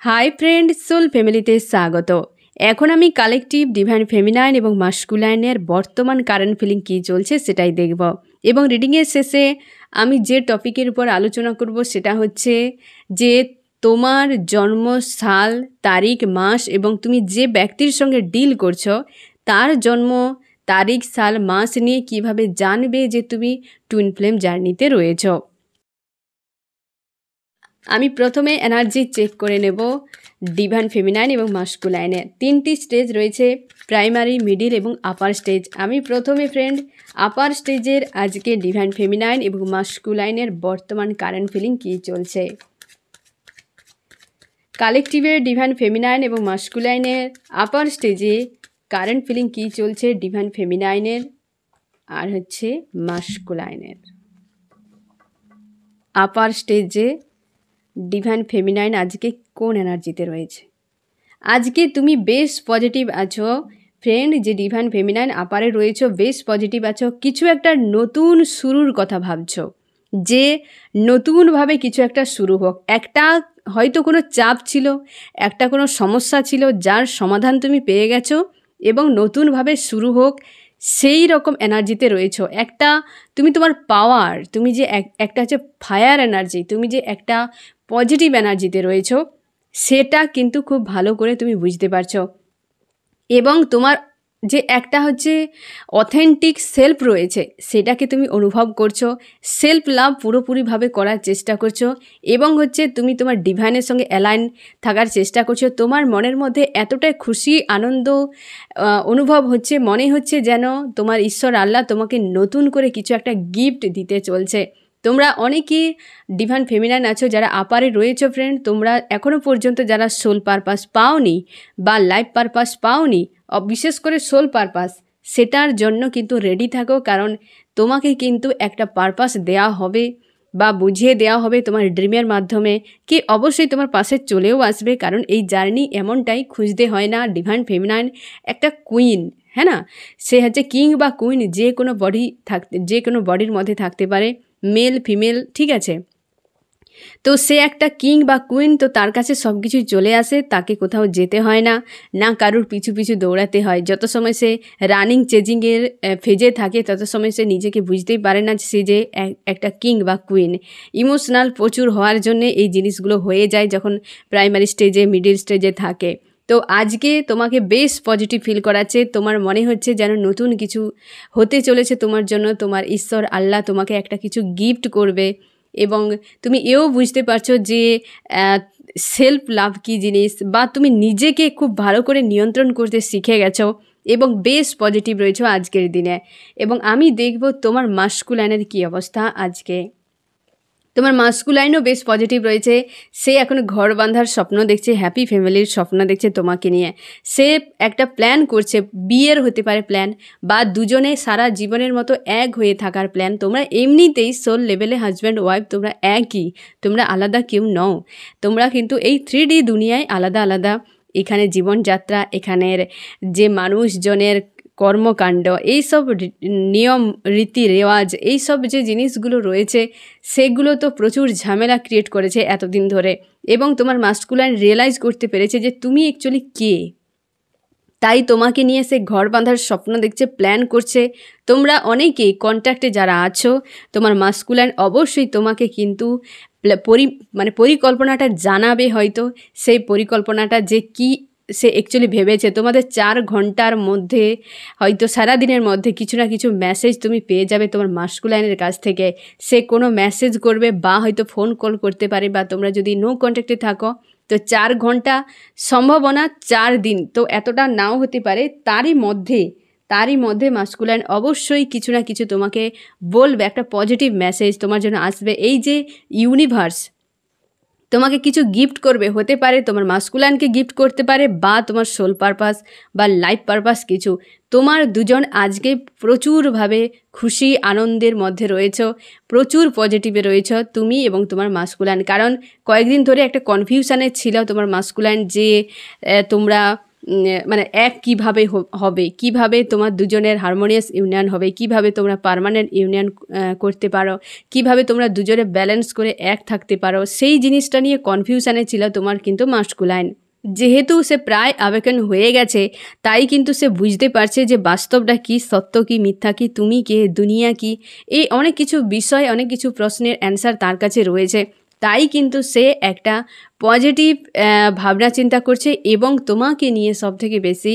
Hi friend, soul ফ্যামিলিতে স্বাগত। এখন আমি কালেকটিভ, ডিভাইন ফেমিনাইন এবং মাস্কুলাইনের বর্তমান কারেন্ট ফিলিং কী চলছে সেটাই দেখব। এবং রিডিংয়ের শেষে আমি যে টপিকের উপর আলোচনা করব সেটা হচ্ছে যে তোমার জন্ম সাল, তারিখ, মাস এবং তুমি যে ব্যক্তির সঙ্গে ডিল করছো তার জন্ম তারিখ, সাল, মাস নিয়ে কিভাবে জানবে যে তুমি টুইন ফ্লেম জার্নিতে রয়েছো। আমি প্রথমে এনার্জি চেক করে নেব ডিভাইন ফেমিনাইন এবং মাস্কুলাইনের। তিনটি স্টেজ রয়েছে, প্রাইমারি, মিডিল এবং আপার স্টেজ। আমি প্রথমে ফ্রেন্ড আপার স্টেজের আজকে ডিভাইন ফেমিনাইন এবং মাস্কুলাইনের বর্তমান কারেন্ট ফিলিং কী চলছে। কালেকটিভের ডিভাইন ফেমিনাইন এবং মাস্কুলাইনের আপার স্টেজে কারেন্ট ফিলিং কী চলছে ডিভাইন ফেমিনাইনের আর হচ্ছে মাস্কুলাইনের। আপার স্টেজে ডিভাইন ফেমিনাইন আজকে কোন এনার্জিতে রয়েছে। আজকে তুমি বেশ পজিটিভ আছো ফ্রেন্ড, যে ডিভাইন ফেমিনাইন আপারে রয়েছো বেশ পজিটিভ আছো। কিছু একটা নতুন শুরুর কথা ভাবছো, যে নতুনভাবে কিছু একটা শুরু হোক। একটা হয়তো কোনো চাপ ছিল, একটা কোনো সমস্যা ছিল যার সমাধান তুমি পেয়ে গেছো এবং নতুনভাবে শুরু হোক সেই রকম এনার্জিতে রয়েছো। একটা তুমি তোমার পাওয়ার, তুমি যে একটা হচ্ছে ফায়ার এনার্জি, তুমি যে একটা পজিটিভ এনার্জিতে রয়েছো সেটা কিন্তু খুব ভালো করে তুমি বুঝতে পারছো। এবং তোমার যে একটা হচ্ছে অথেন্টিক সেলফ রয়েছে সেটাকে তুমি অনুভব করছো, সেলফ লাভ পুরোপুরিভাবে করার চেষ্টা করছো এবং হচ্ছে তুমি তোমার ডিভাইনের সঙ্গে অ্যালাইন থাকার চেষ্টা করছো। তোমার মনের মধ্যে এতটাই খুশি, আনন্দ অনুভব হচ্ছে, মনে হচ্ছে যেন তোমার ঈশ্বর আল্লাহ তোমাকে নতুন করে কিছু একটা গিফট দিতে চলছে। তোমরা অনেকেই ডিভাইন ফেমিনাইন আছো যারা আপারে রয়েছো ফ্রেন্ড, তোমরা এখনও পর্যন্ত যারা সোল পারপাস পাওনি বা লাইফ পারপাস পাওনি, বিশেষ করে সোল পারপাস, সেটার জন্য কিন্তু রেডি থাকো। কারণ তোমাকে কিন্তু একটা পারপাস দেয়া হবে বা বুঝিয়ে দেওয়া হবে তোমার ড্রিমের মাধ্যমে, কি অবশ্যই তোমার পাশে চলেও আসবে। কারণ এই জার্নি এমনটাই, খুঁজতে হয় না। ডিভাইন ফেমিনাইন একটা কুইন, হ্যাঁ না, সে হচ্ছে কিং বা কুইন, যে কোনো বডি থাকতে, যে কোনো বডির মধ্যে থাকতে পারে, মেল ফিমেল, ঠিক আছে। তো সে একটা কিং বা কুইন, তো তার কাছে সব কিছুই চলে আসে, তাকে কোথাও যেতে হয় না, না কারুর পিছু পিছু দৌড়াতে হয়। যত সময় সে রানিং চেজিংয়ের ফেজে থাকে তত সময় সে নিজেকে বুঝতেই পারে না সে যে একটা কিং বা কুইন। ইমোশনাল প্রচুর হওয়ার জন্যে এই জিনিসগুলো হয়ে যায় যখন প্রাইমারি স্টেজে, মিডিল স্টেজে থাকে। তো আজকে তোমাকে বেশ পজিটিভ ফিল করাচ্ছে, তোমার মনে হচ্ছে যেন নতুন কিছু হতে চলেছে তোমার জন্য। তোমার ঈশ্বর আল্লাহ তোমাকে একটা কিছু গিফট করবে এবং তুমি এও বুঝতে পারছো যে সেলফ লাভ কী জিনিস, বা তুমি নিজেকে খুব ভালো করে নিয়ন্ত্রণ করতে শিখে গেছো এবং বেশ পজিটিভ রয়েছো আজকের দিনে। এবং আমি দেখব তোমার মাস্কুলাইনের কী অবস্থা আজকে। তোমার মাস্কুলাইনও বেশ পজিটিভ রয়েছে, সে এখন ঘর বাঁধার স্বপ্ন দেখছে, হ্যাপি ফ্যামিলির স্বপ্ন দেখছে তোমাকে নিয়ে। সে একটা প্ল্যান করছে, বিয়ের হতে পারে প্ল্যান, বা দুজনে সারা জীবনের মতো এক হয়ে থাকার প্ল্যান। তোমরা এমনিতেই সোল লেভেলে হাজব্যান্ড ওয়াইফ, তোমরা একই, তোমরা আলাদা কেউ নও। তোমরা কিন্তু এই 3D দুনিয়ায় আলাদা আলাদা। এখানে জীবনযাত্রা, এখানের যে মানুষজনের কর্মকাণ্ড, এইসব নিয়ম, রীতি রেওয়াজ, এইসব যে জিনিসগুলো রয়েছে সেগুলো তো প্রচুর ঝামেলা ক্রিয়েট করেছে এতদিন ধরে। এবং তোমার মাস্কুলাইন রিয়েলাইজ করতে পেরেছে যে তুমি অ্যাকচুয়ালি কে, তাই তোমাকে নিয়ে সে ঘর বাঁধার স্বপ্ন দেখছে, প্ল্যান করছে। তোমরা অনেকেই কন্ট্যাক্টে যারা আছো, তোমার মাস্কুলাইন অবশ্যই তোমাকে কিন্তু পরিকল্পনাটা জানাবে। হয়তো সেই পরিকল্পনাটা যে কি সে অ্যাকচুয়ালি ভেবেছে। তোমাদের 4 ঘন্টার মধ্যে, হয়তো সারাদিনের মধ্যে কিছু না কিছু মেসেজ তুমি পেয়ে যাবে তোমার মাস্কুলাইনের কাছ থেকে। সে কোনো মেসেজ করবে বা হয়তো ফোন কল করতে পারে, বা তোমরা যদি নো কন্ট্যাক্টে থাকো তো 4 ঘন্টা, সম্ভাবনা 4 দিন, তো এতটা নাও হতে পারে। তারই মধ্যে মাস্কুলাইন অবশ্যই কিছু না কিছু তোমাকে বলবে, একটা পজিটিভ মেসেজ তোমার জন্য আসবে। এই যে ইউনিভার্স তোমাকে কিছু গিফট করবে, হতে পারে তোমার মাস্কুলাইনকে গিফট করতে পারে বা তোমার সোল পারপাস বা লাইফ পারপাস কিছু। তোমার দুজন আজকে প্রচুরভাবে খুশি আনন্দের মধ্যে রয়েছ, প্রচুর পজিটিভে রয়েছ তুমি এবং তোমার মাস্কুলাইন। কারণ কয়েকদিন ধরে একটা কনফিউশনে ছিল তোমার মাস্কুলাইন, যে তোমরা মানে এক কিভাবে হবে, কিভাবে তোমার দুজনের হারমোনিয়াস ইউনিয়ন হবে, কিভাবে তোমরা পার্মানেন্ট ইউনিয়ন করতে পারো, কিভাবে তোমরা দুজনে ব্যালেন্স করে এক থাকতে পারো, সেই জিনিসটা নিয়ে কনফিউশনে ছিল তোমার কিন্তু মাস্কুলাইন। যেহেতু সে প্রায় আবেগন হয়ে গেছে, তাই কিন্তু সে বুঝতে পারছে যে বাস্তবটা কি, সত্য কি, মিথ্যা কি, তুমি কে, দুনিয়া কি, এই অনেক কিছু বিষয়, অনেক কিছু প্রশ্নের অ্যান্সার তার কাছে রয়েছে। তাই কিন্তু সে একটা পজিটিভ ভাবনা চিন্তা করছে এবং তোমাকে নিয়ে সবথেকে বেশি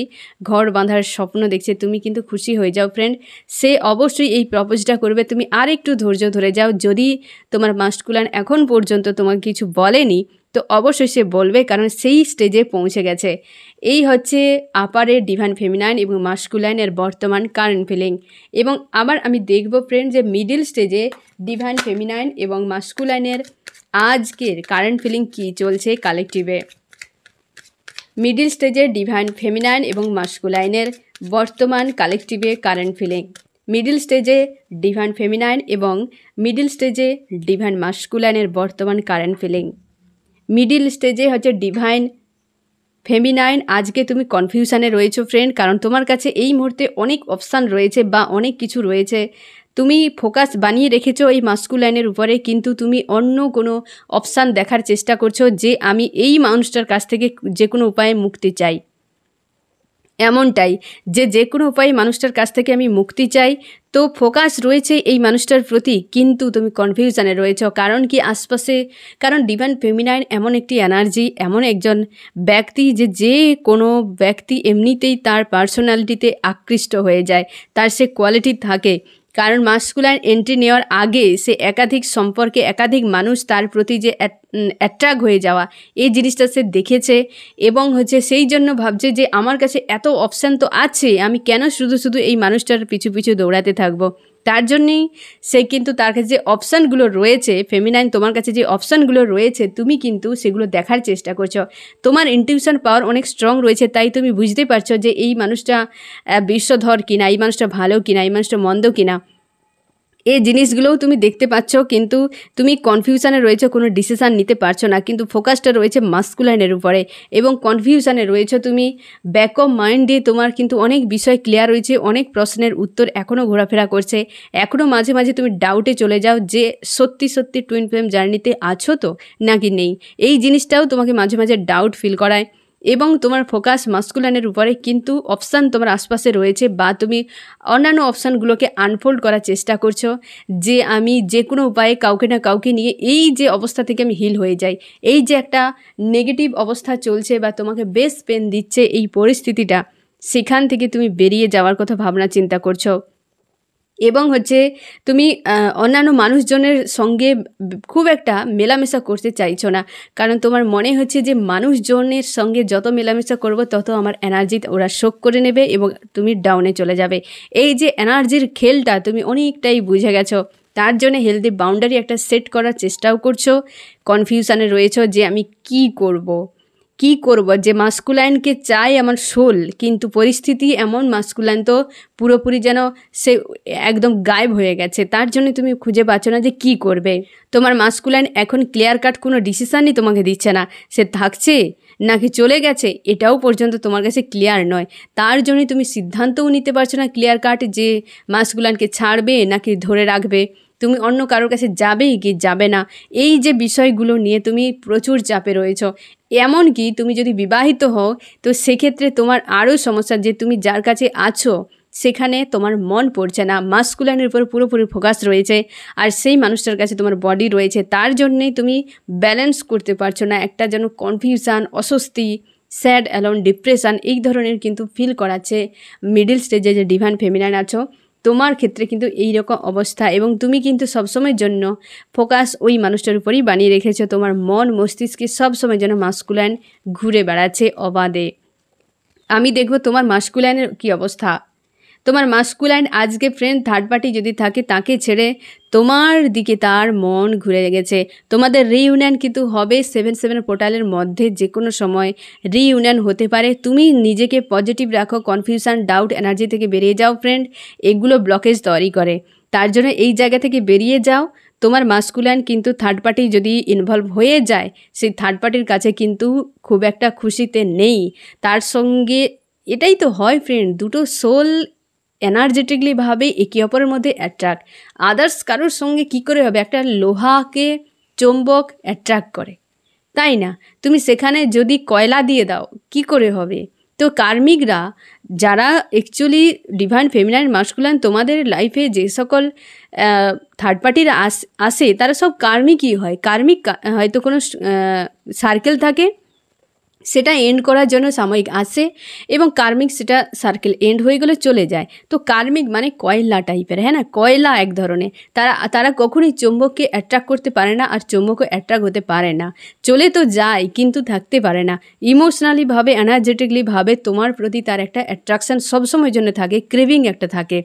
ঘর বাঁধার স্বপ্ন দেখছে। তুমি কিন্তু খুশি হয়ে যাও ফ্রেন্ড, সে অবশ্যই এই প্রপোজটা করবে। তুমি আর একটু ধৈর্য ধরে যাও। যদি তোমার মাস্কুলাইন এখন পর্যন্ত তোমাকে কিছু বলেনি, তো অবশ্যই সে বলবে, কারণ সেই স্টেজে পৌঁছে গেছে। এই হচ্ছে আপারের ডিভাইন ফেমিনাইন এবং মাস্কুলাইনের বর্তমান কারেন্ট ফিলিং। এবং আবার আমি দেখব ফ্রেন্ড যে মিডিল স্টেজে ডিভাইন ফেমিনাইন এবং মাস্কুলাইনের আজকের কারেন্ট ফিলিং কী চলছে কালেকটিভে। মিডিল স্টেজে ডিভাইন ফেমিনাইন এবং মাস্কুলাইনের বর্তমান কালেকটিভে কারেন্ট ফিলিং। মিডিল স্টেজে ডিভাইন ফেমিনাইন এবং মিডিল স্টেজে ডিভাইন মাস্কুলাইনের বর্তমান কারেন্ট ফিলিং। মিডিল স্টেজে হচ্ছে ডিভাইন ফেমিনাইন, আজকে তুমি কনফিউশনে রয়েছো ফ্রেন্ড, কারণ তোমার কাছে এই মুহূর্তে অনেক অপশান রয়েছে বা অনেক কিছু রয়েছে। তুমি ফোকাস বানিয়ে রেখেছো এই মাস্কুলাইনের উপরে, কিন্তু তুমি অন্য কোনো অপশান দেখার চেষ্টা করছো যে আমি এই মানুষটার কাছ থেকে যে কোনো উপায়ে মুক্তি চাই। এমনটাই যে কোনো উপায়ে মানুষটার কাছ থেকে আমি মুক্তি চাই, তো ফোকাস রয়েছে এই মানুষটার প্রতি, কিন্তু তুমি কনফিউশনে রয়েছো। কারণ কি আশপাশে, কারণ ডিভাইন ফেমিনাইন এমন একটি এনার্জি, এমন একজন ব্যক্তি যে কোনো ব্যক্তি এমনিতেই তার পার্সোনালিটিতে আকৃষ্ট হয়ে যায়, তার সে কোয়ালিটি থাকে। কারণ মাস্কুলাইন এন্ট্রি নেওয়ার আগে সে একাধিক সম্পর্কে, একাধিক মানুষ তার প্রতি যে অ্যাট্রাক্ট হয়ে যাওয়া, এই জিনিসটা সে দেখেছে এবং হচ্ছে সেই জন্য ভাবছে যে আমার কাছে এত অপশান তো আছে, আমি কেন শুধু শুধু এই মানুষটার পিছু পিছু দৌড়াতে থাকবো। তার জন্যেই সে কিন্তু তার কাছে যে অপশানগুলো রয়েছে, ফেমিনাইন তোমার কাছে যে অপশানগুলো রয়েছে, তুমি কিন্তু সেগুলো দেখার চেষ্টা করছো। তোমার ইনটিউশন পাওয়ার অনেক স্ট্রং রয়েছে, তাই তুমি বুঝতে পারছো যে এই মানুষটা বিশ্বধর কিনা, এই মানুষটা ভালো কিনা, এই মানুষটা মন্দ কিনা, এই জিনিসগুলোও তুমি দেখতে পাচ্ছ। কিন্তু তুমি কনফিউশনে রয়েছো, কোনো ডিসিশান নিতে পারছো না, কিন্তু ফোকাসটা রয়েছে মাস্কুলাইনের উপরে এবং কনফিউশনে রয়েছো তুমি। ব্যাক অফ মাইন্ড দিয়ে তোমার কিন্তু অনেক বিষয় ক্লিয়ার রয়েছে, অনেক প্রশ্নের উত্তর এখনও ঘোরাফেরা করছে। এখনও মাঝে মাঝে তুমি ডাউটে চলে যাও যে সত্যি সত্যি টুইন ফ্লেম জার্নিতে আছো তো নাকি নেই, এই জিনিসটাও তোমাকে মাঝে মাঝে ডাউট ফিল করায়। এবং তোমার ফোকাস মাস্কুলাইনের উপরে, কিন্তু অপশান তোমার আশপাশে রয়েছে বা তুমি অন্যান্য অপশানগুলোকে আনফোল্ড করার চেষ্টা করছো যে আমি যে কোনো উপায়ে কাউকে না কাউকে নিয়ে এই যে অবস্থা থেকে আমি হিল হয়ে যাই। এই যে একটা নেগেটিভ অবস্থা চলছে বা তোমাকে বেশ পেন দিচ্ছে এই পরিস্থিতিটা, সেখান থেকে তুমি বেরিয়ে যাওয়ার কথা ভাবনা চিন্তা করছো। এবং হচ্ছে তুমি অন্যান্য মানুষজনের সঙ্গে খুব একটা মেলামেশা করতে চাইছো না, কারণ তোমার মনে হচ্ছে যে মানুষজনের সঙ্গে যত মেলামেশা করব তত আমার এনার্জি ওরা শোক করে নেবে এবং তুমি ডাউনে চলে যাবে। এই যে এনার্জির খেলটা তুমি অনেকটাই বুঝে গেছো, তার জন্য হেলদি বাউন্ডারি একটা সেট করার চেষ্টাও করছো। কনফিউশনে রয়েছো যে আমি কি করব, যে মাস্কুলাইনকে চাই আমার সোল, কিন্তু পরিস্থিতি এমন মাস্কুলাইন তো পুরোপুরি যেন সে একদম গায়েব হয়ে গেছে। তার জন্য তুমি খুঁজে পাচ্ছ না যে কি করবে। তোমার মাস্কুলাইন এখন ক্লিয়ার কাট কোনো ডিসিশানই তোমাকে দিচ্ছে না, সে থাকছে নাকি চলে গেছে এটাও পর্যন্ত তোমার কাছে ক্লিয়ার নয়। তার জন্যই তুমি সিদ্ধান্তও নিতে পারছো না ক্লিয়ার কাট যে মাস্কুলাইনকে ছাড়বে নাকি ধরে রাখবে, তুমি অন্য কারোর কাছে যাবে কি যাবে না, এই যে বিষয়গুলো নিয়ে তুমি প্রচুর চাপে রয়েছো। এমনকি তুমি যদি বিবাহিত হও তো সেক্ষেত্রে তোমার আরও সমস্যা যে তুমি যার কাছে আছো সেখানে তোমার মন পড়ছে না, মাস্কুলাইনের উপর পুরোপুরি ফোকাস রয়েছে আর সেই মানুষটার কাছে তোমার বডি রয়েছে। তার জন্যেই তুমি ব্যালেন্স করতে পারছো না, একটা যেন কনফিউশন, অস্বস্তি, স্যাড, অ্যালোন, ডিপ্রেশন এই ধরনের কিন্তু ফিল করাচ্ছে। মিডিল স্টেজে যে ডিভাইন ফেমিনাইন আছো তোমার ক্ষেত্রে কিন্তু এই রকম অবস্থা, এবং তুমি কিন্তু সবসময়ের জন্য ফোকাস ওই মানুষটার উপরেই বানিয়ে রেখেছো। তোমার মন মস্তিষ্কে সবসময় যেন মাস্কুলাইন ঘুরে বেড়াচ্ছে অবাধে। আমি দেখব তোমার মাস্কুলাইনের কী অবস্থা। তোমার মাস্কুলাইন আজকে ফ্রেন্ড থার্ড পার্টি যদি থাকে তাকে ছেড়ে তোমার দিকে তার মন ঘুরে গেছে। তোমাদের রিইউনিয়ন কিন্তু হবে 7/7 পোর্টালের মধ্যে, যে কোনো সময় রিইউনিয়ন হতে পারে। তুমি নিজেকে পজিটিভ রাখো, কনফিউশন, ডাউট, এনার্জি থেকে বেরিয়ে যাও ফ্রেন্ড, এগুলো ব্লকেজ তৈরি করে। তার জন্য এই জায়গা থেকে বেরিয়ে যাও, তোমার মাস্কুলাইন কিন্তু থার্ড পার্টি যদি ইনভলভ হয়ে যায়, সেই থার্ড পার্টির কাছে কিন্তু খুব একটা খুশিতে নেই। তার সঙ্গে এটাই তো হয় ফ্রেন্ড, দুটো সোল এনার্জেটিকলিভাবে একে অপরের মধ্যে অ্যাট্রাক্ট। আদার্স কারোর সঙ্গে কি করে হবে? একটা লোহাকে চৌম্বক অ্যাট্রাক্ট করে, তাই না? তুমি সেখানে যদি কয়লা দিয়ে দাও কি করে হবে? তো কার্মিকরা যারা অ্যাকচুয়ালি ডিভাইন ফেমিনাইন মাস্কুলাইন তোমাদের লাইফে যে সকল থার্ড পার্টিরা আসে তারা সব কার্মিকই হয়। কার্মিক হয়তো কোনো সার্কেল থাকে, সেটা এন্ড করার জন্য সাময়িক আসে এবং কার্মিক সেটা সার্কেল এন্ড হয়ে গেলে চলে যায়। তো কার্মিক মানে কয়লা টাইপের, হ্যাঁ না, কয়লা এক ধরনের। তারা কখনোই চৌম্বককে অ্যাট্রাক্ট করতে পারে না, আর চৌম্বকও অ্যাট্রাক্ট হতে পারে না। চলে তো যায় কিন্তু থাকতে পারে না। ইমোশনালিভাবে এনার্জেটিকলিভাবে তোমার প্রতি তার একটা অ্যাট্রাকশান সবসময়ের জন্য থাকে, ক্রেভিং একটা থাকে।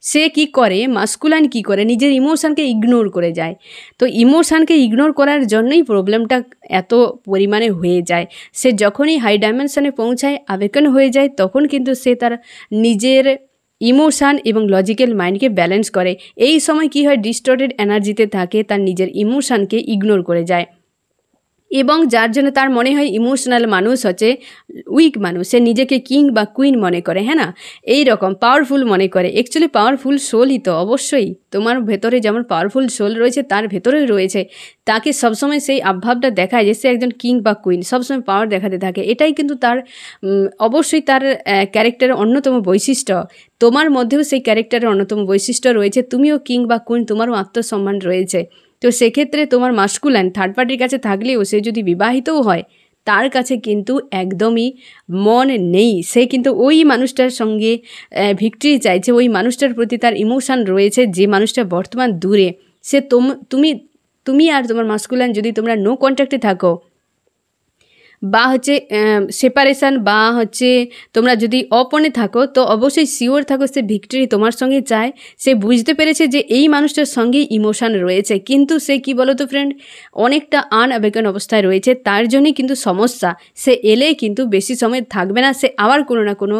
সে কি করে, মাস্কুলাইন কি করে, নিজের ইমোশানকে ইগনোর করে যায়। তো ইমোশানকে ইগনোর করার জন্যই প্রবলেমটা এত পরিমাণে হয়ে যায়। সে যখনই হাই ডাইমেনশনে পৌঁছায়, আবেকন হয়ে যায়, তখন কিন্তু সে তার নিজের ইমোশান এবং লজিক্যাল মাইন্ডকে ব্যালেন্স করে। এই সময় কি হয়, ডিস্টর্টেড এনার্জিতে থাকে, তার নিজের ইমোশানকে ইগনোর করে যায় এবং যার জন্য তার মনে হয় ইমোশনাল মানুষ হচ্ছে উইক মানুষ, সে নিজেকে কিং বা কুইন মনে করে, হ্যাঁ না, এই রকম পাওয়ারফুল মনে করে। অ্যাকচুয়ালি পাওয়ারফুল সোলই তো, অবশ্যই তোমার ভেতরে যেমন পাওয়ারফুল সোল রয়েছে তার ভেতরেই রয়েছে। তাকে সবসময় সেই আবভাবটা দেখায় যে সে একজন কিং বা কুইন, সবসময় পাওয়ার দেখাতে থাকে। এটাই কিন্তু তার অবশ্যই তার ক্যারেক্টারের অন্যতম বৈশিষ্ট্য। তোমার মধ্যেও সেই ক্যারেক্টারের অন্যতম বৈশিষ্ট্য রয়েছে, তুমিও কিং বা কুইন, তোমারও আত্মসম্মান রয়েছে। তো সেক্ষেত্রে তোমার মাস্কুলাইন থার্ড পার্টির কাছে থাকলেও সে যদি বিবাহিতও হয়, তার কাছে কিন্তু একদমই মন নেই। সে কিন্তু ওই মানুষটার সঙ্গে ভিক্টরি চাইছে, ওই মানুষটার প্রতি তার ইমোশান রয়েছে। যে মানুষটা বর্তমান দূরে, সে তুমি আর তোমার মাস্কুলাইন যদি তোমরা নো কন্ট্যাক্টে থাকো, বা হচ্ছে সেপারেশান, বা হচ্ছে তোমরা যদি অপনে থাকো, তো অবশ্যই শিওর থাকো সে ভিক্টরি তোমার সঙ্গে চায়। সে বুঝতে পেরেছে যে এই মানুষটার সঙ্গেই ইমোশান রয়েছে, কিন্তু সে কি বলো তো ফ্রেন্ড, অনেকটা আনঅ্যাওয়েকেন অবস্থায় রয়েছে। তার জন্যই কিন্তু সমস্যা। সে এলে কিন্তু বেশি সময় থাকবে না, সে আবার কোনো না কোনো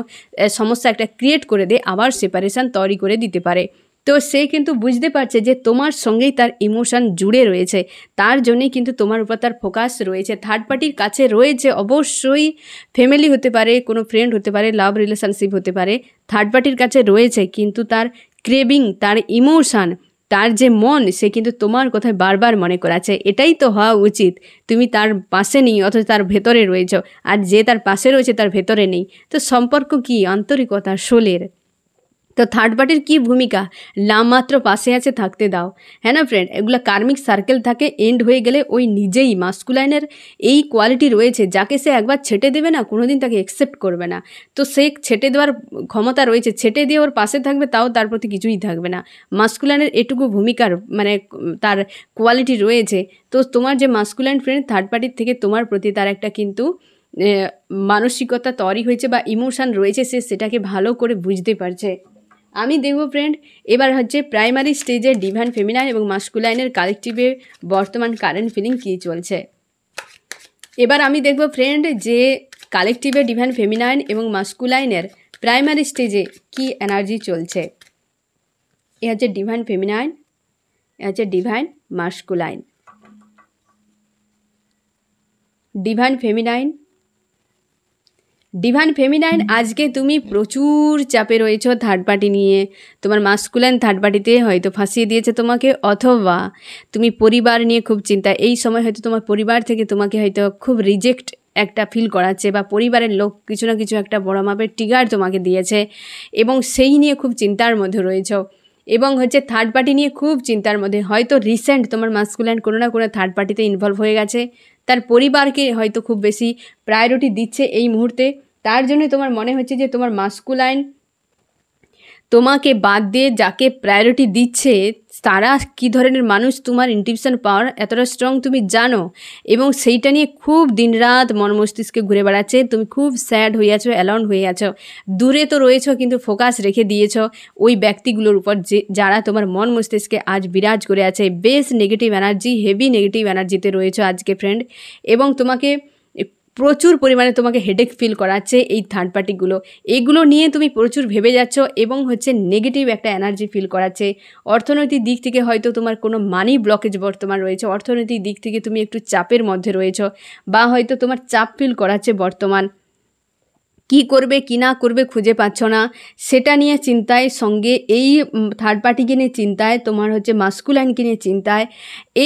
সমস্যা একটা ক্রিয়েট করে দিয়ে আবার সেপারেশান তৈরি করে দিতে পারে। তো সে কিন্তু বুঝতে পারছে যে তোমার সঙ্গেই তার ইমোশান জুড়ে রয়েছে, তার জন্যই কিন্তু তোমার উপর তার ফোকাস রয়েছে। থার্ড পার্টির কাছে রয়েছে, অবশ্যই ফ্যামিলি হতে পারে, কোনো ফ্রেন্ড হতে পারে, লাভ রিলেশনশিপ হতে পারে, থার্ড পার্টির কাছে রয়েছে, কিন্তু তার ক্রেভিং, তার ইমোশান, তার যে মন, সে কিন্তু তোমার কথায় বারবার মনে করাচ্ছে। এটাই তো হওয়া উচিত। তুমি তার পাশে নেই, অথচ তার ভেতরে রয়েছ, আর যে তার পাশে রয়েছে তার ভেতরে নেই। তো সম্পর্ক কি? আন্তরিকতা, সোলের। তো থার্ড পার্টির কী ভূমিকা? নামমাত্র পাশে আছে, থাকতে দাও, হ্যাঁ না ফ্রেন্ড। এগুলো কার্মিক সার্কেল থাকে, এন্ড হয়ে গেলে ওই নিজেই মাস্কুলাইনের এই কোয়ালিটি রয়েছে, যাকে সে একবার ছেটে দেবে না, কোনোদিন তাকে অ্যাকসেপ্ট করবে না। তো সে ছেটে দেওয়ার ক্ষমতা রয়েছে, ছেটে দিয়ে ওর পাশে থাকবে, তাও তার প্রতি কিছুই থাকবে না। মাস্কুলাইনের এটুকু ভূমিকার মানে তার কোয়ালিটি রয়েছে। তো তোমার যে মাস্কুলাইন ফ্রেন্ড থার্ড পার্টির থেকে তোমার প্রতি তার একটা কিন্তু মানসিকতা তৈরি হয়েছে বা ইমোশান রয়েছে, সে সেটাকে ভালো করে বুঝতে পারছে। আমি দেখব ফ্রেন্ড, এবার হচ্ছে প্রাইমারি স্টেজে ডিভাইন ফেমিনাইন এবং মাস্কুলাইনের কালেকটিভে বর্তমান কারেন্ট ফিলিং কী চলছে। এবার আমি দেখব ফ্রেন্ড যে কালেকটিভে ডিভাইন ফেমিনাইন এবং মাস্কুলাইনের প্রাইমারি স্টেজে কি এনার্জি চলছে। এ হচ্ছে ডিভাইন ফেমিনাইন, এ হচ্ছে divine masculine. Divine feminine, divine feminine, আজকে তুমি প্রচুর চাপে রয়েছো থার্ড পার্টি নিয়ে। তোমার মাস্কুলাইন থার্ড পার্টিতে হয়তো ফাঁসিয়ে দিয়েছে তোমাকে, অথবা তুমি পরিবার নিয়ে খুব চিন্তা। এই সময় হয়তো তোমার পরিবার থেকে তোমাকে হয়তো খুব রিজেক্ট একটা ফিল করাচ্ছে, বা পরিবারের লোক কিছু না কিছু একটা বড় মাপের ট্রিগার তোমাকে দিয়েছে এবং সেই নিয়ে খুব চিন্তার মধ্যে রয়েছো। এবং হচ্ছে থার্ড পার্টি নিয়ে খুব চিন্তার মধ্যে। হয়তো রিসেন্ট তোমার মাস্কুলাইন কোনো না কোনো থার্ড পার্টিতে ইনভলভ হয়ে গেছে, তার পরিবারকে হয়তো খুব বেশি প্রায়োরিটি দিচ্ছে এই মুহূর্তে। তার জন্য তোমার মনে হচ্ছে যে তোমার মাস্কুলাইন তোমাকে বাদ দিয়ে যাকে প্রায়োরিটি দিচ্ছে তারা কী ধরনের মানুষ, তোমার ইনটিউশন পাওয়ার এতটা স্ট্রং তুমি জানো, এবং সেইটা নিয়ে খুব দিনরাত মন মস্তিষ্কে ঘুরে বেড়াচ্ছে। তুমি খুব স্যাড হয়ে আছো, অ্যালোন হয়ে আছো, দূরে তো রয়েছো কিন্তু ফোকাস রেখে দিয়েছ ওই ব্যক্তিগুলোর উপর যারা তোমার মন মস্তিষ্কে আজ বিরাজ করে আছে। বেশ নেগেটিভ এনার্জি, হেভি নেগেটিভ এনার্জিতে রয়েছো আজকে ফ্রেন্ড, এবং তোমাকে প্রচুর পরিমাণে তোমাকে হেডেক ফিল করাচ্ছে এই থার্ড পার্টিগুলো। এগুলো নিয়ে তুমি প্রচুর ভেবে যাচ্ছ এবং হচ্ছে নেগেটিভ একটা এনার্জি ফিল করাচ্ছে। অর্থনৈতিক দিক থেকে হয়তো তোমার কোনো মানি ব্লকেজ বর্তমান রয়েছে, অর্থনৈতিক দিক থেকে তুমি একটু চাপের মধ্যে রয়েছো, বা হয়তো তোমার চাপ ফিল করাচ্ছে বর্তমান। কি করবে কি না করবে খুঁজে পাচ্ছ না, সেটা নিয়ে চিন্তায়, সঙ্গে এই থার্ড পার্টিকে নিয়ে চিন্তায়, তোমার হচ্ছে মাস্কুলাইনকে নিয়ে চিন্তায়,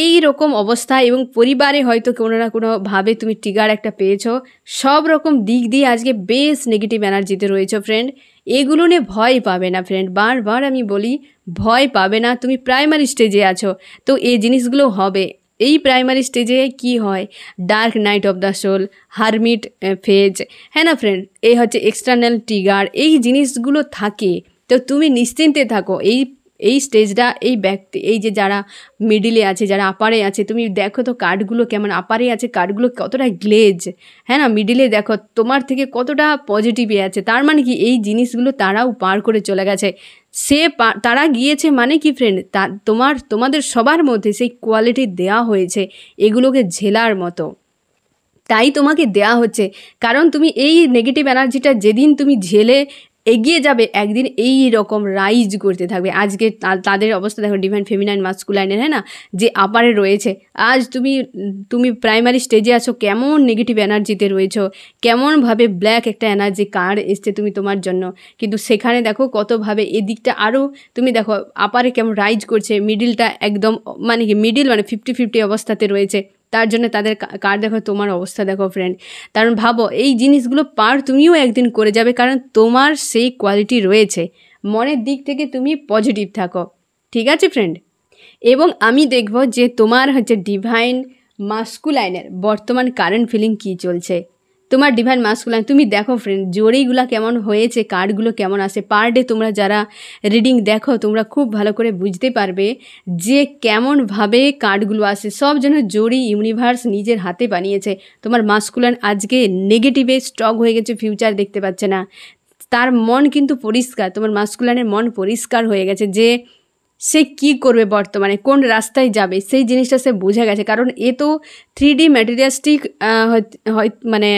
এই রকম অবস্থা, এবং পরিবারে হয়তো কোনো না কোনোভাবে তুমি ট্রিগার একটা পেয়েছো। সব রকম দিক দিয়ে আজকে বেশ নেগেটিভ এনার্জিতে রয়েছো ফ্রেন্ড। এগুলো নিয়ে ভয় পাবে না ফ্রেন্ড, বারবার আমি বলি ভয় পাবে না। তুমি প্রাইমারি স্টেজে আছো, তো এই জিনিসগুলো হবে। এই প্রাইমারি স্টেজে কি হয়, dark night of the soul, hermit phase, হ্যাঁ না ফ্রেন্ড, এই হচ্ছে এক্সটার্নাল ট্রিগার, এই জিনিসগুলো থাকে। তো তুমি নিশ্চিন্তে থাকো। এই স্টেজটা, এই ব্যক্তি, এই যে যারা মিডিলে আছে, যারা আপারে আছে, তুমি দেখো তো কার্ডগুলো কেমন। আপারে আছে কার্ডগুলো কতটা গ্লেজ, হ্যাঁ না, মিডিলে দেখো তোমার থেকে কতটা পজিটিভে আছে। তার মানে কি এই জিনিসগুলো তারাও পার করে চলে গেছে। তারা গিয়েছে মানে কি ফ্রেন্ড, তোমাদের সবার মধ্যে সেই কোয়ালিটি দেওয়া হয়েছে এগুলোকে ঝেলার মতো, তাই তোমাকে দেয়া হচ্ছে। কারণ তুমি এই নেগেটিভ এনার্জিটা যেদিন তুমি ঝেলে এগিয়ে যাবে, একদিন এই রকম রাইজ করতে থাকবে। আজকে তাদের অবস্থা দেখো, ডিভাইন ফেমিনাইন মাস্কুলাইনের, হ্যাঁ না, যে আপারে রয়েছে। আজ তুমি প্রাইমারি স্টেজে আছো, কেমন নেগেটিভ এনার্জিতে রয়েছো, কেমনভাবে ব্ল্যাক একটা এনার্জি কার্ড এসছে তোমার জন্য। কিন্তু সেখানে দেখো কতভাবে এদিকটা আরও তুমি দেখো আপারে কেমন রাইজ করছে, মিডিলটা একদম মানে কি মিডিল মানে 50-50 অবস্থাতে রয়েছে। তার জন্য তাদের কার দেখো, তোমার অবস্থা দেখো ফ্রেন্ড। কারণ ভাবো এই জিনিসগুলো পার তুমিও একদিন করে যাবে, কারণ তোমার সেই কোয়ালিটি রয়েছে। মনের দিক থেকে তুমি পজিটিভ থাকো, ঠিক আছে ফ্রেন্ড। এবং আমি দেখব যে তোমার হচ্ছে ডিভাইন মাস্কুলাইনের বর্তমান কারেন্ট ফিলিং কী চলছে। তোমার ডিভাইন মাস্কুলাইন তুমি দেখো ফ্রেন্ড, জোরেইগুলো কেমন হয়েছে, কার্ডগুলো কেমন আসে পার ডে। তোমরা যারা রিডিং দেখো তোমরা খুব ভালো করে বুঝতে পারবে যে কেমনভাবে কার্ডগুলো আসে। সব যেন জোরেই ইউনিভার্স নিজের হাতে বানিয়েছে। তোমার মাস্কুলাইন আজকে নেগেটিভে স্টক হয়ে গেছে, ফিউচার দেখতে পাচ্ছে না। তার মন কিন্তু পরিষ্কার, তোমার মাস্কুলাইনের মন পরিষ্কার হয়ে গেছে যে সে কি করবে বর্তমানে, কোন রাস্তায় যাবে, সেই জিনিসটা সে বুঝে গেছে। কারণ এ তো 3D ম্যাটেরিয়ালিস্টিক মানে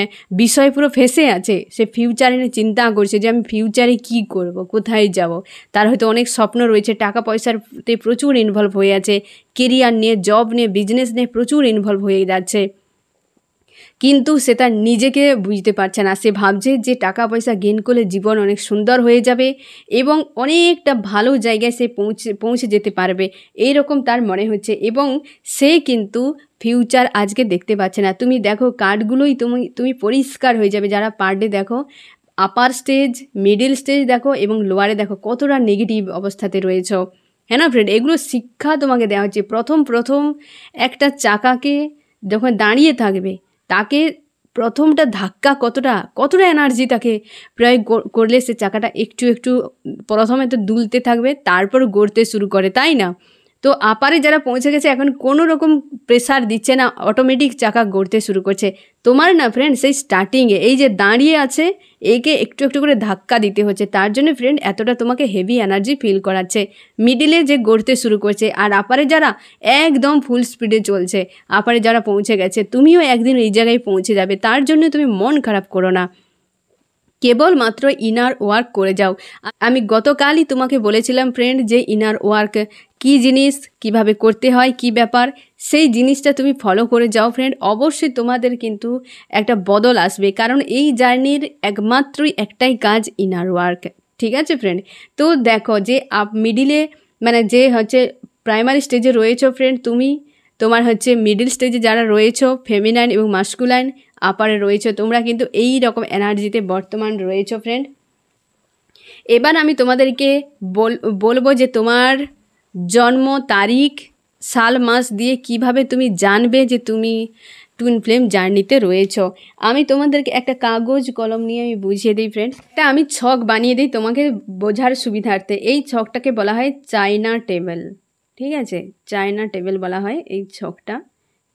বিষয় পুরো ফেসে আছে। সে ফিউচারে নিয়ে চিন্তা করছে যে আমি ফিউচারে কি করব, কোথায় যাব। তার হয়তো অনেক স্বপ্ন রয়েছে, টাকা পয়সাতে প্রচুর ইনভলভ হয়ে আছে, কেরিয়ার নিয়ে, জব নিয়ে, বিজনেস নিয়ে প্রচুর ইনভলভ হয়ে যাচ্ছে। কিন্তু সে তার নিজেকে বুঝতে পারছে না। সে ভাবছে যে টাকা পয়সা গেইন করলে জীবন অনেক সুন্দর হয়ে যাবে এবং অনেকটা ভালো জায়গায় সে পৌঁছে যেতে পারবে, এইরকম তার মনে হচ্ছে। এবং সে কিন্তু ফিউচার আজকে দেখতে পাচ্ছে না। তুমি দেখো কার্ডগুলোই তুমি পরিষ্কার হয়ে যাবে। যারা পার ডে দেখো, আপার স্টেজ, মিডিল স্টেজ দেখো এবং লোয়ারে দেখো কতটা নেগেটিভ অবস্থাতে রয়েছ, হ্যাঁ না ফ্রেন্ড। এগুলো শিক্ষা তোমাকে দেওয়া হচ্ছে। প্রথম একটা চাকাকে যখন দাঁড়িয়ে থাকবে, তাকে প্রথমটা ধাক্কা কতটা এনার্জি তাকে প্রয়োগ করলে সে চাকাটা একটু প্রথমে তো দুলতে থাকবে, তারপর গড়তে শুরু করে, তাই না? তো আপারে যারা পৌঁছে গেছে এখন কোনো রকম প্রেসার দিচ্ছে না, অটোমেটিক চাকা গড়তে শুরু করছে। তোমার না ফ্রেন্ড সেই স্টার্টিংয়ে এই যে দাঁড়িয়ে আছে, একে একটু করে ধাক্কা দিতে হচ্ছে। তার জন্য ফ্রেন্ড এতটা তোমাকে হেভি এনার্জি ফিল করাচ্ছে। মিডিলে যে গড়তে শুরু করছে, আর আপারে যারা একদম ফুল স্পিডে চলছে, আপারে যারা পৌঁছে গেছে, তুমিও একদিন এই জায়গায় পৌঁছে যাবে। তার জন্য তুমি মন খারাপ করো না, কেবলমাত্র ইনার ওয়ার্ক করে যাও। আমি গতকালই তোমাকে বলেছিলাম ফ্রেন্ড যে ইনার ওয়ার্ক কী জিনিস, কিভাবে করতে হয়, কি ব্যাপার, সেই জিনিসটা তুমি ফলো করে যাও ফ্রেন্ড। অবশ্যই তোমাদের কিন্তু একটা বদল আসবে, কারণ এই জার্নির একমাত্রই একটাই কাজ ইনার ওয়ার্ক, ঠিক আছে ফ্রেন্ড। তো দেখো যে মিডিলে মানে যে হচ্ছে প্রাইমারি স্টেজে রয়েছো ফ্রেন্ড, তোমার হচ্ছে মিডিল স্টেজে যারা রয়েছো ফেমিনাইন এবং মাস্কুলাইন, আপারে রয়েছো, তোমরা কিন্তু এই রকম এনার্জিতে বর্তমান রয়েছো ফ্রেন্ড। এবার আমি তোমাদেরকে বলবো যে তোমার জন্ম তারিখ, সাল, মাস দিয়ে কিভাবে তুমি জানবে যে তুমি টুইন ফ্লেম জার্নিতে রয়েছো। আমি তোমাদেরকে একটা কাগজ কলম নিয়ে আমি বুঝিয়ে দিই ফ্রেন্ড। তা আমি ছক বানিয়ে দিই তোমাকে বোঝার সুবিধার্থে। এই ছকটাকে বলা হয় চায়না টেবিল, ঠিক আছে, চায়না টেবিল বলা হয় এই ছকটা।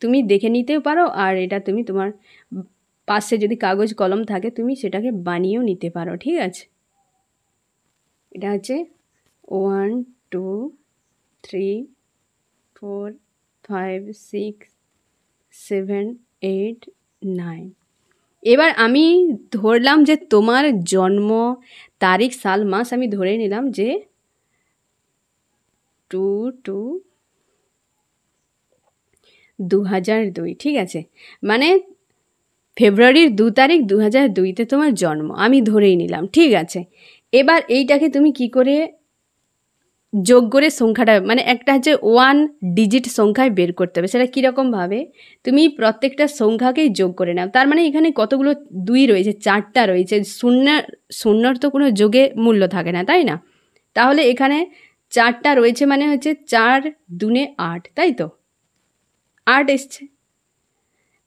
তুমি দেখে নিতেও পারো, আর এটা তুমি তোমার পাশে যদি কাগজ কলম থাকে তুমি সেটাকে বানিয়েও নিতে পারো, ঠিক আছে। এটা হচ্ছে 1 2 3 4 5 6 7 8 9, এবার আমি ধরলাম যে তোমার জন্ম তারিখ সাল মাস আমি ধরে নিলাম যে 2/2/2002, ঠিক আছে, মানে ফেব্রুয়ারির 2 তারিখ 2002-তে তোমার জন্ম আমি ধরেই নিলাম, ঠিক আছে। এবার এইটাকে তুমি কি করে যোগ করে সংখ্যাটা, মানে একটা হচ্ছে 1 ডিজিট সংখ্যায় বের করতে হবে। সেটা কীরকমভাবে, তুমি প্রত্যেকটা সংখ্যাকেই যোগ করে নাও। তার মানে এখানে কতগুলো 2 রয়েছে, 4টা রয়েছে, শূন্যর তো কোনো যোগে মূল্য থাকে না, তাই না? তাহলে এখানে 4টা রয়েছে, মানে হচ্ছে 4 দুনে 8, তাই তো, 8 এসছে।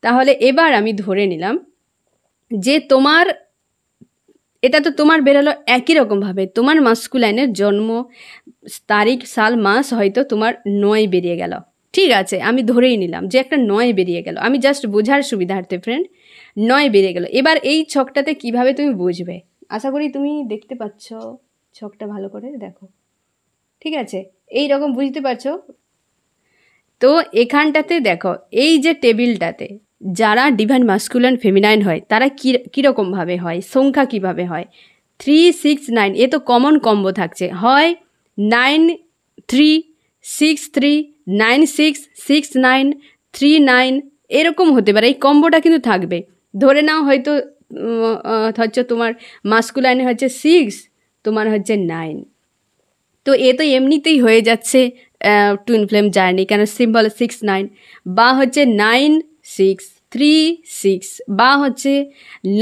তাহলে এবার আমি ধরে নিলাম যে তোমার, এটা তো তোমার বেরোলো একই রকমভাবে, তোমার মাস্কুলাইনের জন্ম তারিখ সাল মাস হয়তো তোমার 9 বেরিয়ে গেল, ঠিক আছে, আমি ধরেই নিলাম যে একটা 9 বেরিয়ে গেল, আমি জাস্ট বোঝার সুবিধার্থে ফ্রেন্ড 9 বেরিয়ে গেল। এবার এই ছকটাতে কিভাবে তুমি বুঝবে, আশা করি তুমি দেখতে পাচ্ছ ছকটা, ভালো করে দেখো, ঠিক আছে, এই রকম বুঝতে পারছো তো। এখানটাতে দেখো, এই যে টেবিলটাতে যারা ডিভাইন মাস্কুলাইন ফেমিনাইন হয় তারা কীরকমভাবে হয়, সংখ্যা কিভাবে হয়, 3 6 9, এ তো কমন কম্বো থাকছে, হয় 9 3 6 3 9 6 6 9 3 9, এরকম হতে পারে, এই কম্বোটা কিন্তু থাকবে। ধরে নাও হয়তো হচ্ছে তোমার মাস্কুলাইনে হচ্ছে 6, তোমার হচ্ছে 9, তো এ তো এমনিতেই হয়ে যাচ্ছে টুইন ফ্লেম জার্নি, কেন সিম্বল 6 9, বা হচ্ছে 9 6 3 6, বা হচ্ছে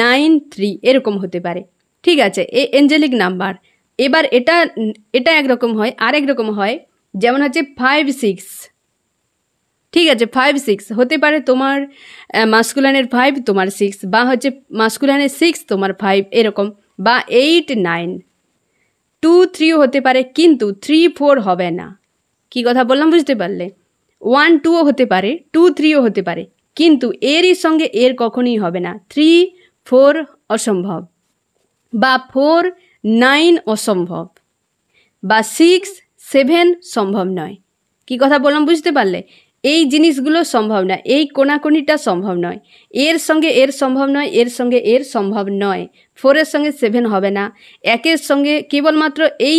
9 3, এরকম হতে পারে, ঠিক আছে, এই এঞ্জেলিক নাম্বার। এবার এটা একরকম হয়, আরেক রকম হয়, যেমন হচ্ছে 5 6, ঠিক আছে, 5 6 হতে পারে তোমার মাস্কুলাইনের 5 তোমার 6, বা হচ্ছে মাস্কুলাইনের 6 তোমার 5, এরকম, বা 8 9, 2 3 হতে পারে, কিন্তু 3 4 হবে না। কি কথা বললাম বুঝতে পারলে? 1 2ও হতে পারে, 2 3ও হতে পারে, কিন্তু এরই সঙ্গে এর কখনোই হবে না। 3 4 অসম্ভব, বা 4 9 অসম্ভব, বা 6 7 সম্ভব নয়। কি কথা বললাম বুঝতে পারলে? এই জিনিসগুলো সম্ভব না, এই কোনাকুনিটা সম্ভব নয়, এর সঙ্গে এর সম্ভব নয়, এর সঙ্গে এর সম্ভব নয়, 4-এর সঙ্গে 7 হবে না, একের সঙ্গে কেবলমাত্র এই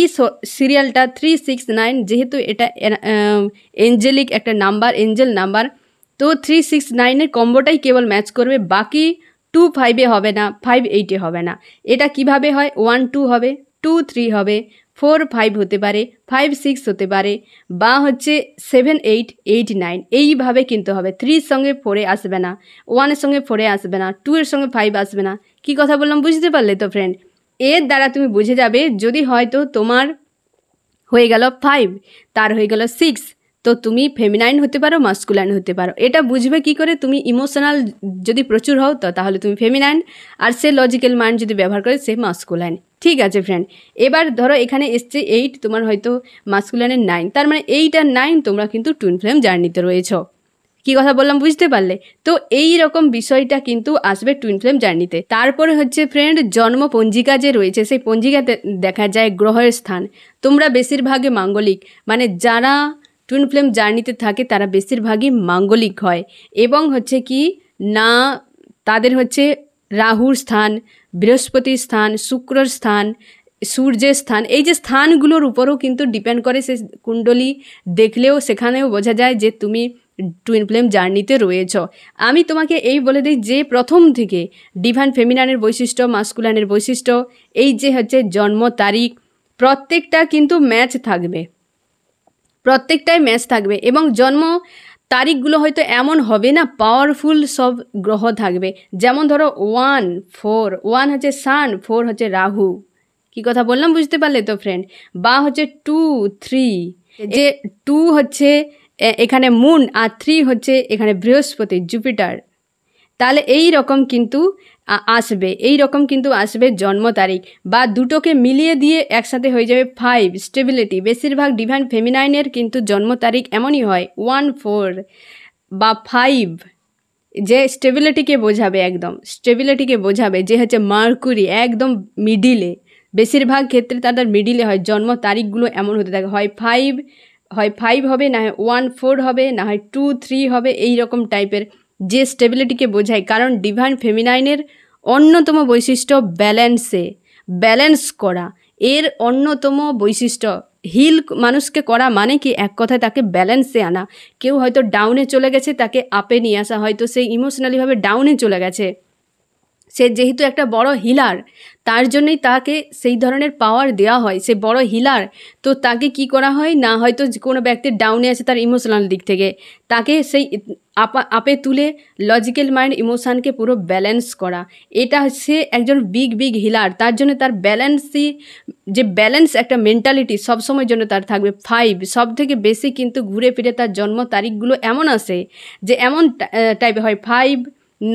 সিরিয়ালটা 3 6 9, যেহেতু এটা এঞ্জেলিক একটা নাম্বার, এঞ্জেল নাম্বার, তো 3 6 9-এর কম্বোটাই কেবল ম্যাচ করবে, বাকি 2 5-এ হবে না, 5 8-এ হবে না। এটা কিভাবে হয়, 1 2 হবে, 2 3 হবে, 4 5 হতে পারে, 5 6 হতে পারে, বা হচ্ছে 7 8 8 9, এইভাবে কিন্তু হবে। 3-এর সঙ্গে 4-এ আসবে না, 1-এর সঙ্গে 4-এ আসবে না, 2-এর সঙ্গে 5 আসবে না। কি কথা বললাম বুঝতে পারলে তো ফ্রেন্ড? এর দ্বারা তুমি বুঝে যাবে, যদি হয়তো তোমার হয়ে গেল 5, তার হয়ে গেল 6, তো তুমি ফেমিনাইন হতে পারো, মাস্কুলাইন হতে পারো। এটা বুঝবে কি করে, তুমি ইমোশনাল যদি প্রচুর হও তো তাহলে তুমি ফেমিনাইন, আর সে লজিক্যাল মাইন্ড যদি ব্যবহার করে সে মাস্কুলাইন, ঠিক আছে ফ্রেন্ড। এবার ধরো এখানে এসছে 8, তোমার হয়তো মাস্কুলাইনের 9, তার মানে 8 আর 9 তোমরা কিন্তু টুইন ফ্লেম জার্নিতে রয়েছো। কি কথা বললাম বুঝতে পারলে তো? এই রকম বিষয়টা কিন্তু আসবে টুইন ফ্লেম জার্নিতে। তারপরে হচ্ছে ফ্রেন্ড, জন্ম পঞ্জিকা যে রয়েছে, সেই পঞ্জিকাতে দেখা যায় গ্রহের স্থান। তোমরা বেশিরভাগই মাঙ্গলিক, মানে যারা টুইন ফ্লেম জার্নিতে থাকে তারা বেশিরভাগই মাঙ্গলিক হয়, এবং হচ্ছে কি না, তাদের হচ্ছে রাহুর স্থান, বৃহস্পতির স্থান, শুক্রর স্থান, সূর্যের স্থান, এই যে স্থানগুলোর উপরও কিন্তু ডিপেন্ড করে। সে কুণ্ডলী দেখলেও সেখানেও বোঝা যায় যে তুমি টুইন ফ্লেম জার্নিতে রয়েছ। আমি তোমাকে এই বলে দিই যে প্রথম থেকে ডিভাইন ফেমিনাইনের বৈশিষ্ট্য, মাস্কুলাইনের বৈশিষ্ট্য, এই যে হচ্ছে জন্ম তারিখ, প্রত্যেকটা কিন্তু ম্যাচ থাকবে, প্রত্যেকটাই ম্যাচ থাকবে। এবং জন্ম তারিখগুলো হয়তো এমন হবে না, পাওয়ারফুল সব গ্রহ থাকবে। যেমন ধরো 1 4, 1 হচ্ছে সান, 4 হচ্ছে রাহু। কি কথা বললাম বুঝতে পারলে তো ফ্রেন্ড? বা হচ্ছে 2 3, যে 2 হচ্ছে এখানে মুন, আর 3 হচ্ছে এখানে বৃহস্পতি, জুপিটার। তাহলে এই রকম কিন্তু আসবে, এই রকম কিন্তু আসবে জন্ম তারিখ, বা দুটোকে মিলিয়ে দিয়ে একসাথে হয়ে যাবে 5, স্টেবিলিটি। বেশিরভাগ ডিভাইন ফেমিনাইনের কিন্তু জন্ম তারিখ এমনই হয় 1 4 বা 5, যে স্টেবিলিটিকে বোঝাবে, একদম স্টেবিলিটিকে বোঝাবে, যে হচ্ছে মার্কুরি একদম মিডিলে। বেশিরভাগ ক্ষেত্রে তাদের মিডিলে হয়, জন্ম তারিখগুলো এমন হতে থাকে, হয় 5 হবে, না হয় 1 4 হবে, না হয় 2 3 হবে, এই রকম টাইপের, যে স্টেবিলিটিকে বোঝায়। কারণ ডিভাইন ফেমিনাইনের অন্যতম বৈশিষ্ট্য ব্যালেন্স করা। এর অন্যতম বৈশিষ্ট্য হিল মানুষকে করা মানে কি, এক কথায় তাকে ব্যালেন্সে আনা। কেউ হয়তো ডাউনে চলে গেছে, তাকে আপে নিয়ে আসা। হয়তো সে ইমোশনালিভাবে ডাউনে চলে গেছে, সে যেহেতু একটা বড় হিলার, তার জন্যই তাকে সেই ধরনের পাওয়ার দেওয়া হয়। সে বড় হিলার, তো তাকে কি করা হয় না, হয়তো কোনো ব্যক্তির ডাউনে আছে তার ইমোশনাল দিক থেকে, তাকে সেই আপে তুলে লজিক্যাল মাইন্ড ইমোশানকে পুরো ব্যালেন্স করা। এটা হচ্ছে একজন বিগ হিলার। তার জন্য তার ব্যালেন্স একটা মেন্টালিটি সবসময়ের জন্য তার থাকবে। 5 সব থেকে বেশি কিন্তু ঘুরে ফিরে তার জন্ম তারিখগুলো এমন আসে যে এমন টাইপে হয় 5,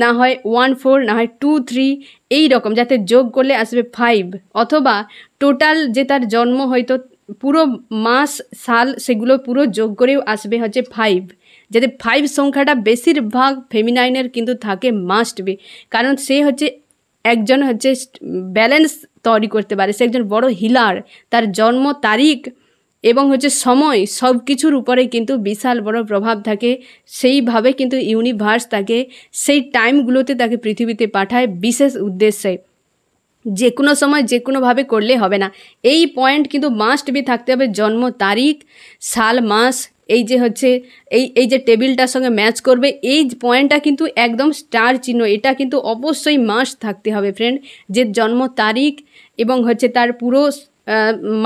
না হয় 1 4, না হয় 2 3, এই রকম, যাতে যোগ করলে আসবে 5, অথবা টোটাল যে তার জন্ম হয়তো পুরো মাস সাল সেগুলো পুরো যোগ করেও আসবে হচ্ছে 5, যাতে 5 সংখ্যাটা বেশিরভাগ ফেমিনাইনের কিন্তু থাকে, মাস্ট বি। কারণ সে হচ্ছে একজন হচ্ছে ব্যালেন্স তৈরি করতে পারে, সে একজন বড় হিলার। তার জন্ম তারিখ এবং হচ্ছে সময় সব কিছুর উপরে কিন্তু বিশাল বড় প্রভাব থাকে। সেইভাবে কিন্তু ইউনিভার্স তাকে সেই টাইমগুলোতে তাকে পৃথিবীতে পাঠায় বিশেষ উদ্দেশ্যে। যে কোনো সময় যে কোনোভাবে করলে হবে না। এই পয়েন্ট কিন্তু মাস্ট বি থাকতে হবে, জন্ম তারিখ, সাল, মাস, এই যে হচ্ছে এই যে টেবিলটার সঙ্গে ম্যাচ করবে, এই পয়েন্টটা কিন্তু একদম স্টার চিহ্ন। এটা কিন্তু অবশ্যই মাস্ট থাকতে হবে ফ্রেন্ড, যে জন্ম তারিখ এবং হচ্ছে তার পুরো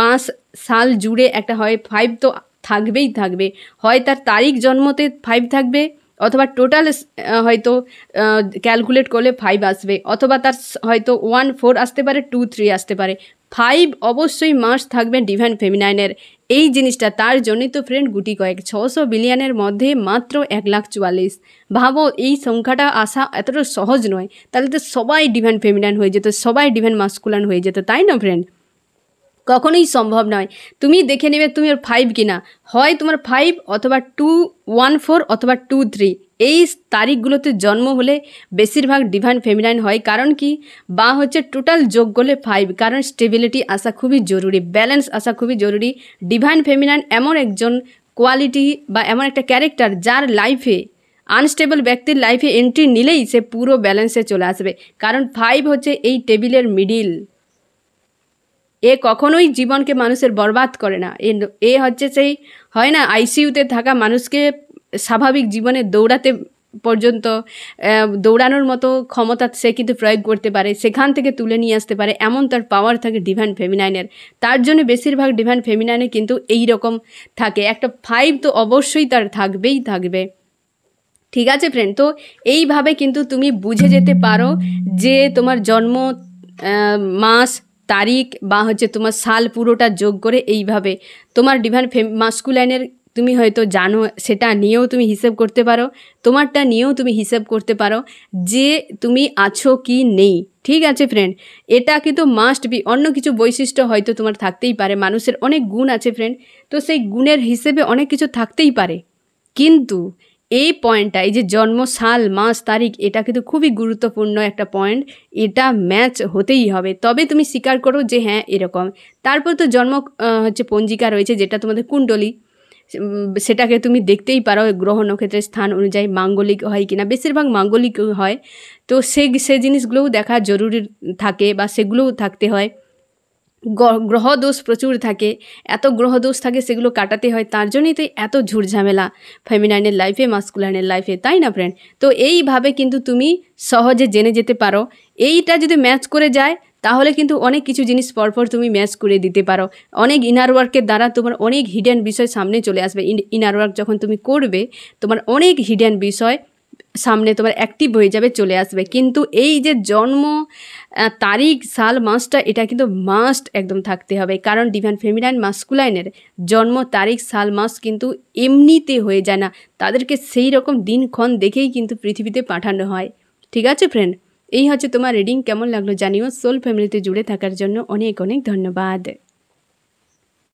মাস সাল জুড়ে একটা হয় 5 তো থাকবে। হয় তার তারিখ জন্মতে 5 থাকবে, অথবা টোটাল হয়তো ক্যালকুলেট করলে 5 আসবে, অথবা তার হয়তো 1 4 আসতে পারে, 2 3 আসতে পারে। 5 অবশ্যই মাস্ট থাকবে ডিভাইন ফেমিনাইনের এই জিনিসটা। তার জন্যই তো ফ্রেন্ড গুটি কয়েক 600 বিলিয়নের মধ্যে মাত্র 1,44,000। ভাবো এই সংখ্যাটা আসা এতটা সহজ নয়। তাহলে তো সবাই ডিভাইন ফেমিনাইন হয়ে যেত, সবাই ডিভাইন মাস্কুলান হয়ে যেত, তাই না ফ্রেন্ড? কখনোই সম্ভব নয়। তুমি দেখে নেবে তুমি 5 কিনা, হয় তোমার 5 অথবা 2 1 4 অথবা 2 3, এই তারিখগুলোতে জন্ম হলে বেশিরভাগ ডিভাইন ফেমিনাইন হয়। কারণ কি, বা হচ্ছে টোটাল যোগ করলে 5, কারণ স্টেবিলিটি আসা খুবই জরুরি, ব্যালেন্স আসা খুবই জরুরি। ডিভাইন ফেমিনাইন এমন একজন কোয়ালিটি বা এমন একটা ক্যারেক্টার, যার লাইফে আনস্টেবল ব্যক্তির লাইফে এন্ট্রি নিলেই সে পুরো ব্যালেন্সে চলে আসবে। কারণ 5 হচ্ছে এই টেবিলের মিডিল। এ কখনোই জীবনকে মানুষের বরবাদ করে না। এ হচ্ছে সেই হয় না আইসিইউতে থাকা মানুষকে স্বাভাবিক জীবনে দৌড়াতে পর্যন্ত দৌড়ানোর মতো ক্ষমতা সে কিন্তু প্রয়োগ করতে পারে, সেখান থেকে তুলে নিয়ে আসতে পারে, এমন তার পাওয়ার থাকে ডিভাইন ফেমিনাইনের। তার জন্য বেশিরভাগ ডিভাইন ফেমিনাইনে কিন্তু এই রকম থাকে। একটা 5 তো অবশ্যই তার থাকবে। ঠিক আছে ফ্রেন্ড, তো এইভাবে কিন্তু তুমি বুঝে যেতে পারো যে তোমার জন্ম মাস তারিখ বা হচ্ছে তোমার সাল পুরোটা যোগ করে এইভাবে তোমার ডিভাইন মাস্কুলাইনের তুমি হয়তো জানো, সেটা নিয়েও তুমি হিসেব করতে পারো, তোমারটা নিয়েও তুমি হিসেব করতে পারো যে তুমি আছো কি নেই। ঠিক আছে ফ্রেন্ড, এটা কিন্তু মাস্ট বি। অন্য কিছু বৈশিষ্ট্য হয়তো তোমার থাকতেই পারে, মানুষের অনেক গুণ আছে ফ্রেন্ড, তো সেই গুণের হিসেবে অনেক কিছু থাকতেই পারে, কিন্তু এই পয়েন্টটা, এই যে জন্ম সাল মাস তারিখ, এটা কিন্তু খুবই গুরুত্বপূর্ণ একটা পয়েন্ট। এটা ম্যাচ হতেই হবে, তবে তুমি স্বীকার করো যে হ্যাঁ এরকম। তারপর তো জন্ম হচ্ছে পঞ্জিকা রয়েছে, যেটা তোমাদের কুণ্ডলী, সেটাকে তুমি দেখতেই পারো গ্রহ নক্ষত্রের স্থান অনুযায়ী মাঙ্গলিক হয় কিনা, বেশিরভাগ মাঙ্গলিক হয়। তো সে জিনিসগুলোও দেখা জরুরি থাকে, বা সেগুলোও থাকতে হয়। গ্রহ দোষ প্রচুর থাকে, এত গ্রহ দোষ থাকে, সেগুলো কাটাতে হয়। তার জন্যই তো এত ঝুটঝামেলা ফেমিনাইনের লাইফে, মাস্কুলাইনের লাইফে, তাই না ফ্রেন্ড? তো এইভাবে কিন্তু তুমি সহজে জেনে যেতে পারো। এইটা যদি ম্যাচ করে যায়, তাহলে কিন্তু অনেক কিছু জিনিস পরপর তুমি ম্যাচ করে দিতে পারো। অনেক ইনার ওয়ার্কের দ্বারা তোমার অনেক হিডেন বিষয় সামনে চলে আসবে। ইনার ওয়ার্ক যখন তুমি করবে, তোমার অনেক হিডেন বিষয় সামনে তোমার অ্যাক্টিভ হয়ে যাবে, চলে আসবে। কিন্তু এই যে জন্ম তারিখ সাল মাসটা, এটা কিন্তু মাস্ট একদম থাকতে হবে। কারণ ডিভাইন ফেমিনাইন মাস্কুলাইনের জন্ম তারিখ সাল মাস কিন্তু এমনিতে হয়ে যায় না, তাদেরকে সেই রকম দিনক্ষণ দেখেই কিন্তু পৃথিবীতে পাঠানো হয়। ঠিক আছে ফ্রেন্ড, এই হচ্ছে তোমার রিডিং। কেমন লাগলো জানিও। সোল ফ্যামিলিতে জুড়ে থাকার জন্য অনেক অনেক ধন্যবাদ।